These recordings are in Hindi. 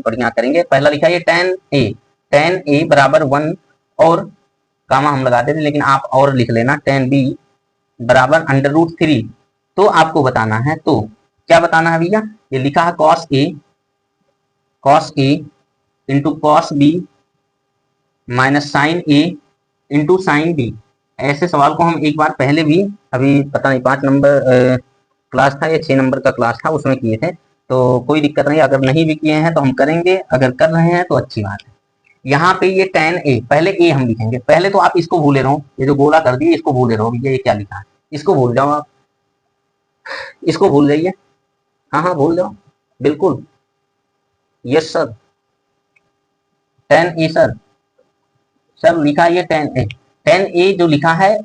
बढ़िया करेंगे। पहला लिखा है टेन ए बराबर 1 और कामा हम लगा देते, लेकिन आप और लिख लेना टेन बी बराबर √3। तो आपको बताना है, तो क्या बताना है भैया, ये लिखा है cos A into cos B minus sine A into sine B. ऐसे सवाल को हम एक बार पहले भी, अभी पता नहीं 5 नंबर क्लास था या 6 नंबर का क्लास था, उसमें किए थे। तो कोई दिक्कत नहीं, अगर नहीं भी किए हैं तो हम करेंगे, अगर कर रहे हैं तो अच्छी बात है। यहाँ पे ये टेन ए, पहले ए हम लिखेंगे। पहले तो आप इसको भूले रहो, ये जो गोला कर दिए इसको भूले रहो भैया, ये क्या लिखा है इसको भूल जाओ आप, इसको भूल जाइए। हाँ हाँ भूल जाओ बिल्कुल। यस सर, टेन ए सर, सर लिखा ये टेन ए जो लिखा है,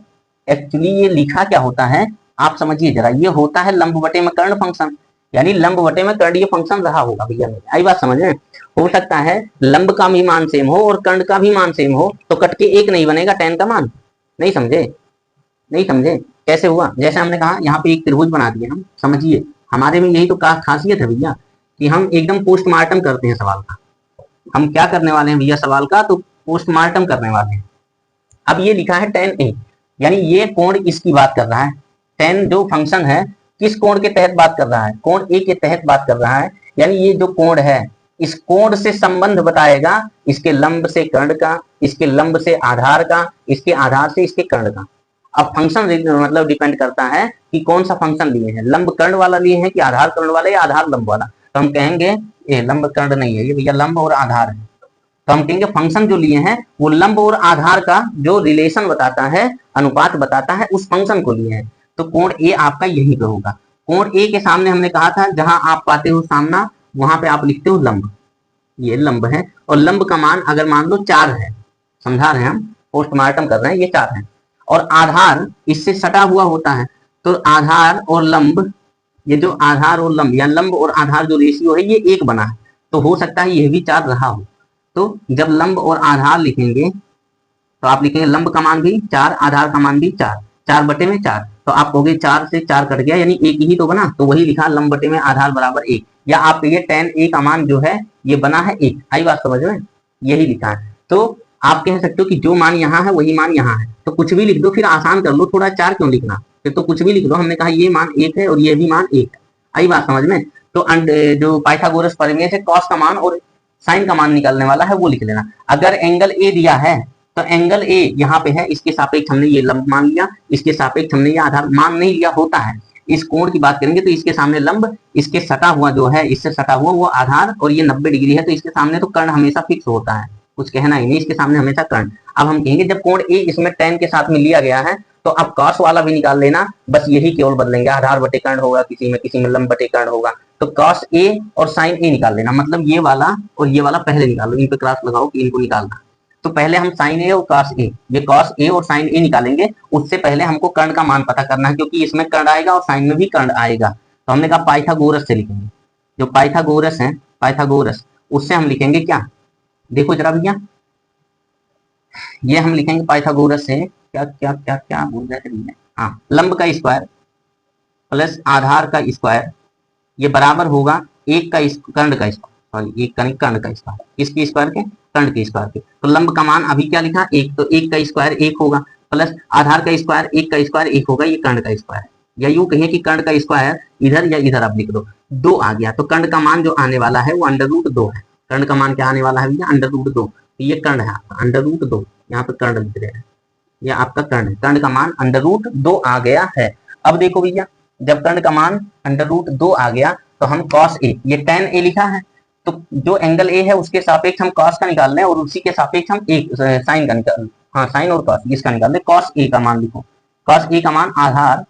एक्चुअली ये लिखा क्या होता है आप समझिए जरा, ये होता है लंब बटे में कर्ण फंक्शन, यानी लंब बटे में कर्ण ये फंक्शन रहा होगा भैया, आई बात समझ में। हो सकता है लंब का भी मान सेम हो और कर्ण का भी मान सेम हो, तो कट के एक नहीं बनेगा टेन का मान। नहीं समझे, नहीं समझे कैसे हुआ, जैसे हमने कहा यहाँ पे एक त्रिभुज बना दिया हम, समझिए हमारे में यही तो खासियत है भैया कि हम एकदम पोस्टमार्टम करते हैं सवाल का। हम क्या करने वाले हैं भैया सवाल का, तो पोस्टमार्टम करने वाले हैं। अब ये लिखा है टेन ए, यानी ये कोण इसकी बात कर रहा है। टेन जो फंक्शन है किस कोण के तहत बात कर रहा है, कोण ए के तहत बात कर रहा है। यानी ये जो कोण है इस कोण से संबंध बताएगा इसके लंब से कर्ण का, इसके लंब से आधार का, इसके आधार से इसके कर्ण का। अब फंक्शन मतलब डिपेंड करता है कि कौन सा फंक्शन लिए हैं, लंब कर्ण वाला लिए हैं कि आधार कर्ण वाला या आधार लंब वाला। तो हम कहेंगे ये लंब कर्ण नहीं है, ये भैया लंब और आधार है। तो हम कहेंगे फंक्शन जो लिए हैं वो लंब और आधार का जो रिलेशन बताता है, अनुपात बताता है, उस फंक्शन को लिए हैं। तो कोण ए आपका यही पे होगा। कोण ए के सामने हमने कहा था जहां आप पाते हो सामना, वहां पे आप लिखते हो लंब, ये लंब है। और लंब का मान अगर मान लो 4 है, समझा रहे हैं हम, पोस्टमार्टम कर रहे हैं, ये 4 है। और आधार इससे सटा हुआ होता है, तो आधार और लंब, ये जो आधार और लंब या लंब और आधार जो रेशियो है ये 1 बना है, तो हो सकता है ये भी 4 रहा हो। तो जब लंब और आधार लिखेंगे तो आप लिखेंगे लंब का मान भी 4, आधार का मान भी 4, 4 बटे में 4। तो आप कहोगे 4 से 4 कट गया यानी 1 ही तो बना, तो वही लिखा लंब बटे में आधार बराबर 1। या आप कहिए टेन ए का मान जो है ये बना है 1, आई बात समझ में, यही लिखा है। तो आप कह सकते हो कि जो मान यहाँ है वही मान यहाँ है, तो कुछ भी लिख दो, फिर आसान कर लो थोड़ा, 4 क्यों लिखना, फिर तो कुछ भी लिख दो। हमने कहा ये मान 1 है और ये भी मान 1 है, आई बात समझ में। तो जो पाइथागोरस प्रमेय से कॉस का मान और साइन का मान निकालने वाला है वो लिख लेना। अगर एंगल ए दिया है तो एंगल ए यहाँ पे है, इसके सापेक्ष हमने ये लंब मान लिया, इसके सापेक्ष हमने ये आधार मान नहीं लिया, होता है। इस कोण की बात करेंगे तो इसके सामने लंब, इसके सटा हुआ जो है इससे सटा हुआ वो आधार, और ये 90 डिग्री है तो इसके सामने तो कर्ण हमेशा फिक्स होता है, कुछ कहना ही नहीं, इसके सामने हमेशा कर्ण। अब हम कहेंगे जब कोण ए इसमें टेन के साथ में लिया गया है तो अब कॉस वाला भी निकाल लेना, बस यही केवल बदलेंगे, आधार बटे कर्ण होगा किसी में लंब बटे कर्ण होगा। तो कॉस ए और साइन ए निकाल लेना, मतलब ये वाला और ये वाला पहले निकालो, इन पे क्लास लगाओ कि इनको निकालना। तो पहले हम साइन ए और कॉस ए, ये कॉस ए और साइन ए निकालेंगे, उससे पहले हमको कर्ण का मान पता करना है, क्योंकि इसमें कर्ण आएगा और साइन में भी कर्ण आएगा। तो हमने कहा पाइथागोरस से लिखेंगे, जो पाइथागोरस है, पाइथागोरस, उससे हम लिखेंगे क्या, देखो जरा भैया, ये हम लिखेंगे पाइथागोरस से क्या क्या क्या क्या बोल रहे थे भैया, हाँ, लंब का स्क्वायर प्लस आधार का स्क्वायर, ये बराबर होगा एक का कर्ण का स्क्वायर, सॉरी एक कर्ण का स्क्वायर, किसके स्क्वायर के, कर्ण के स्क्वायर के। तो लंब का मान अभी क्या लिखा 1, तो 1 का स्क्वायर 1 होगा, प्लस आधार का स्क्वायर 1 का स्क्वायर 1 होगा, ये कर्ण का स्क्वायर। या यूं कहिए कि कर्ण का स्क्वायर इधर या इधर आप लिख दो, 2 आ गया, तो कर्ण का मान जो आने वाला है वो √2 है। कर्ण का मान क्या आने वाला है भैया, √2। ये कर्ण है आपका √2, यहाँ पे कर्ण लिख रहे हैं, ये आपका कर्ण है, कर्ण का मान √2 आ गया है। अब देखो भैया, जब कर्ण का मान √2 आ गया तो हम cos a, ये tan a लिखा है, तो जो एंगल a है उसके सापेक्ष हम cos का निकाल रहे हैं और उसी के सापेक्ष हम एक साइन का निकाल, हाँ साइन और cos इसका निकाल रहे, cos a का मान लिखो, cos a का मान आधार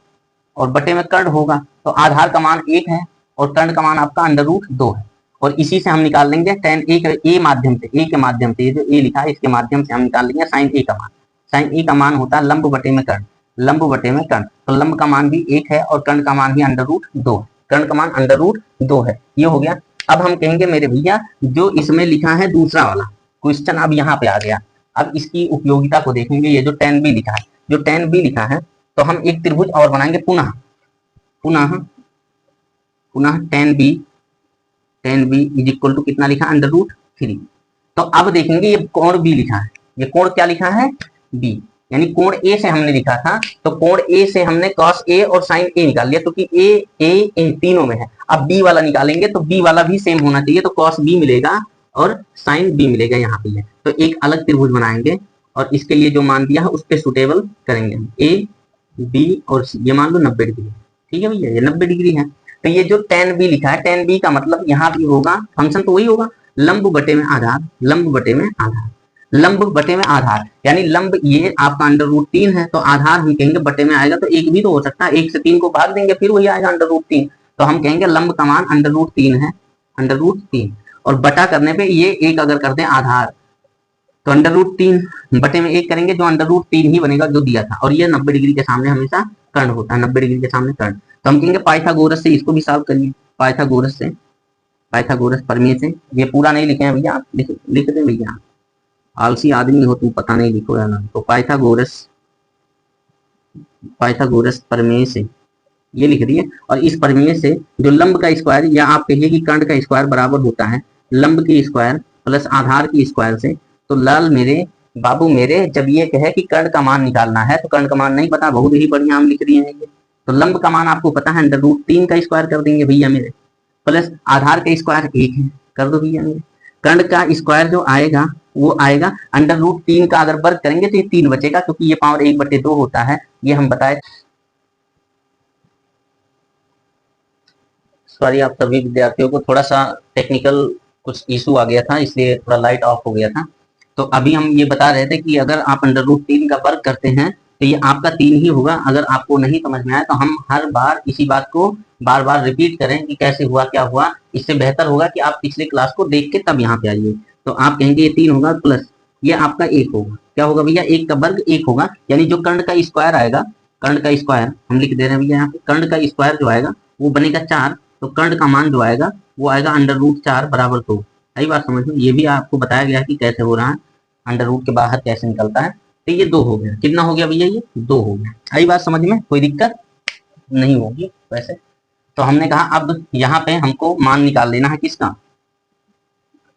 और बटे में कर्ण होगा, तो आधार का मान 1 है और कर्ण का मान आपका √2 है, और इसी से हम निकाल लेंगे tan a माध्यम से, a के माध्यम से, ये जो a लिखा है इसके माध्यम से हम निकाल लेंगे sin a का मान। sin a का मान होता है लंब बटे में कर्ण, लंब बटे में कर्ण, तो लंब का मान भी 1 है और कर्ण का मान भी √2 है, कर्ण का मान √2 है, ये हो गया। अब हम कहेंगे मेरे भैया जो इसमें लिखा है दूसरा वाला क्वेश्चन अब यहाँ पे आ गया, अब इसकी उपयोगिता को देखेंगे। ये जो tan b लिखा है, जो tan b लिखा है, तो हम एक त्रिभुज और बनाएंगे पुनः पुनः पुनः tan b tan b is equal to कितना लिखा, √3। तो अब देखेंगे ये कोण b लिखा है, ये कोण क्या लिखा है, b, यानी कोण a से हमने लिखा था, तो कोण a से हमने cos a और sin a निकाल लिया, क्योंकि a इन तीनों में है। अब b वाला निकालेंगे तो b वाला भी सेम होना चाहिए, तो cos b मिलेगा और sin b मिलेगा यहाँ पे। तो एक अलग त्रिभुज बनाएंगे और इसके लिए जो मान दिया है उस पर सुटेबल करेंगे हम, a b और c, ये मान लो 90 डिग्री, ठीक है भैया, ये 90 डिग्री है। तो ये जो tan b लिखा है, tan b का मतलब यहाँ भी होगा, फंक्शन तो वही होगा, लंब बटे में आधार, लंब बटे में आधार, लंब बटे में आधार, यानी लंब ये आपका √3 है, तो आधार हम कहेंगे बटे में आएगा, तो एक भी तो हो सकता है, 1 से 3 को भाग देंगे फिर वही आएगा √3, तो हम कहेंगे लंब का मान √3 है, √3, और बटा करने पे ये एक अगर कर दें आधार, तो √3 बटे में 1 करेंगे, जो √3 ही बनेगा जो दिया था, और ये 90 डिग्री के सामने हमेशा कर्ण होता है, 90 डिग्री के सामने कर्ण। तो हम कहेंगे पाइथागोरस से इसको भी सॉल्व करिए, पाइथागोरस से, पाइथागोरस प्रमेय से, ये पूरा नहीं लिखे हैं भैया, आप लिख दें भैया, आलसी आदमी हो तुम, पता नहीं लिखो या ना। तो पाइथागोरस प्रमेय से ये लिख दिए, और इस प्रमेय से जो लंब का स्क्वायर, या आप कहिए कि कर्ण का स्क्वायर बराबर होता है लंब की स्क्वायर प्लस आधार की स्क्वायर से। तो लाल मेरे बाबू मेरे, जब ये कहे कि कर्ण का मान निकालना है, तो कर्ण का मान नहीं पता, बहुत ही बढ़िया हम लिख दिए हैं ये। तो लंब का मान आपको पता है, √3 का स्क्वायर कर देंगे भैया मेरे, प्लस आधार का स्क्वायर 1 है, कर दो भैया मेरे। कर्ण का स्क्वायर जो आएगा वो आएगा √3 का, अगर वर्ग करेंगे तो ये 3 बचेगा, क्योंकि ये पावर 1/2 होता है, ये हम बताए। सॉरी आप सभी विद्यार्थियों को, थोड़ा सा टेक्निकल कुछ इशू आ गया था, इसलिए थोड़ा लाइट ऑफ हो गया था। तो अभी हम ये बता रहे थे कि अगर आप √3 का वर्ग करते हैं तो ये आपका 3 ही होगा। अगर आपको नहीं समझ में आया तो हम हर बार इसी बात को बार बार रिपीट करें कि कैसे हुआ क्या हुआ, इससे बेहतर होगा कि आप पिछले क्लास को देख के तब यहाँ पे आइए। तो आप कहेंगे ये 3 होगा प्लस ये आपका 1 होगा, क्या होगा भैया, 1 का वर्ग 1 होगा, यानी जो कर्ण का स्क्वायर आएगा, कर्ण का स्क्वायर हम लिख दे रहे हैं भैया यहाँ पे, कर्ण का स्क्वायर जो आएगा वो बनेगा 4, तो कर्ण का मान जो आएगा वो आएगा √4 बराबर 2। सही बात समझ में, ये भी आपको बताया गया कि कैसे हो रहा है, √ के बाहर कैसे निकलता है। तो ये 2 हो गया, कितना हो गया भैया, ये 2 हो गया। आई बात समझ में, कोई दिक्कत नहीं होगी वैसे। तो हमने कहा अब यहाँ पे हमको मान निकाल लेना है, किसका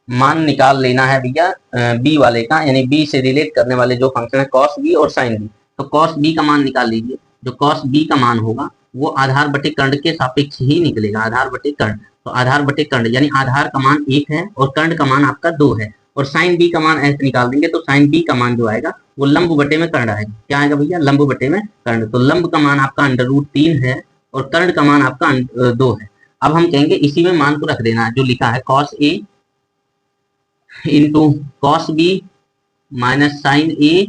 मान निकाल लेना है भैया, b वाले का, यानी b से रिलेट करने वाले जो फंक्शन है cos b और sin b। तो cos b का मान निकाल लीजिए, जो cos b का मान होगा वो आधार बटे कर्ण के सापेक्ष ही निकलेगा, आधार बटे कर्ण। तो आधार बटे कर्ण यानी आधार का मान 1 है और कर्ण का मान आपका 2 है, और sin b का मान ऐसे निकाल देंगे, तो sin b का मान जो आएगा वो लंब बटे में कर्ण आएगा। क्या आएगा भैया, लंब बटे में कर्ण। तो लंब का मान आपका √3 है और कर्ण का मान आपका 2 है। अब हम कहेंगे इसी में मान को रख देना है, जो लिखा है cos a into cos b minus sin a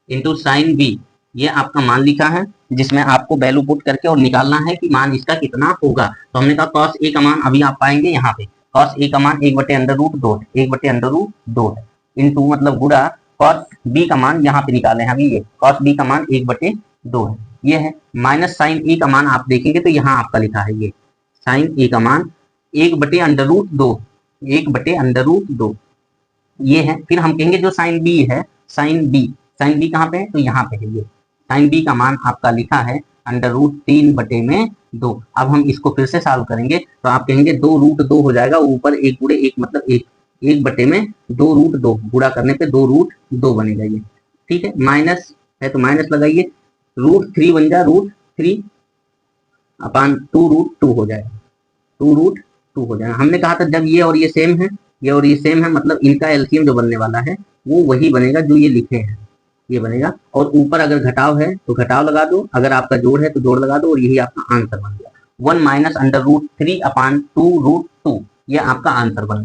into sin b, ये आपका मान लिखा है, जिसमें आपको वैल्यू पुट करके और निकालना है कि मान इसका कितना होगा। तो हमने कहा cos a का मान अभी आप पाएंगे यहाँ पे, cos a का मान 1/√2 है, 1/√2 है, इंटू मतलब गुणा cos b का मान यहाँ पे निकाले हैं अभी, ये cos b का मान 1/2 है, ये है, माइनस sin a का मान आप देखेंगे तो यहाँ आपका लिखा है ये sin a का मान 1/√2, 1/√2 ये है। फिर हम कहेंगे जो sin b है, sin b कहाँ पे है, तो यहाँ पे है, ये sin b का मान आपका लिखा है √3/2। अब हम इसको फिर से सॉल्व करेंगे, तो आप कहेंगे 2√2 हो जाएगा, ऊपर 1 गुणे 1 मतलब 1/2 गुणा करने पे 2√2 बनेगा ये, ठीक है। माइनस है तो माइनस लगाइए, √3 बन जाए, √3 अपान 2√2 हो जाएगा, 2√2 हो जाएगा। हमने कहा था जब ये और ये सेम है, ये और ये सेम है, मतलब इनका एलसीएम जो बनने वाला है वो वही बनेगा जो ये लिखे हैं, ये बनेगा। और ऊपर अगर घटाव है तो घटाव लगा दो, अगर आपका जोड़ है तो जोड़ लगा दो, और यही आपका आंसर बन गया, 1 - √3 अपान 2√2, ये आपका आंसर बन गया।